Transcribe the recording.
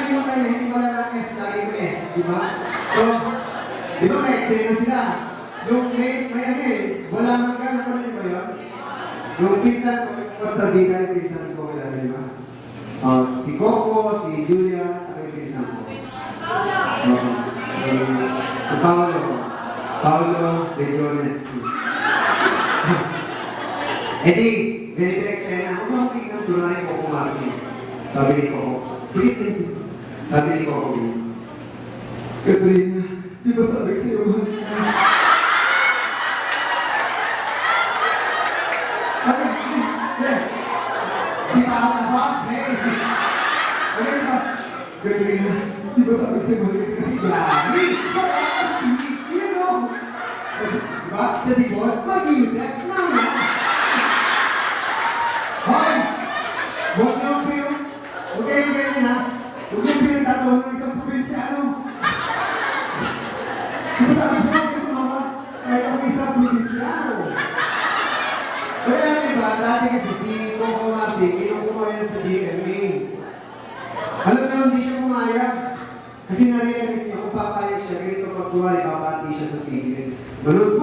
lagi mo tayo, hindi wala ng S, lagi mo S, di ba? So, di ba may eksena sila? Yung may ano wala mang gano'n pa rin ba yun? Yung pinsan ko, kontrabida yung pinsan ko, wala di ba? Si Coco, si Julia, saka yung pinsan ko. Si Paolo De Jones. Eh di, ganito yung eksena, kung mga tignan tulungan ko kung Martin. Sabi ni Coco, sabi ni Coco, Katrina, di ba sabi ko sa'yo, mahal ka? Di ba ako na-boss, hey? Okay ba? Katrina, di ba sabi ko sa'yo, mahal ka? Yari! You know! Diba? Sa Dibon, mag-music, mama! Hoy! Huwag niyo po yung... Huwag kayong ganyan, ha? Huwag niyo pinagtatawa ng isang probinsyano. Diba sabi ko sa'yo, mama, kahit ako isang probinsyano. Kaya diba, dati kasi si Coco Martin, kinukuha yan sa GMA. Alam na, hindi siya pumayag. Kasi na-realize niya, kung papayag siya, ganito pag kumari, papati siya sa TV. Manood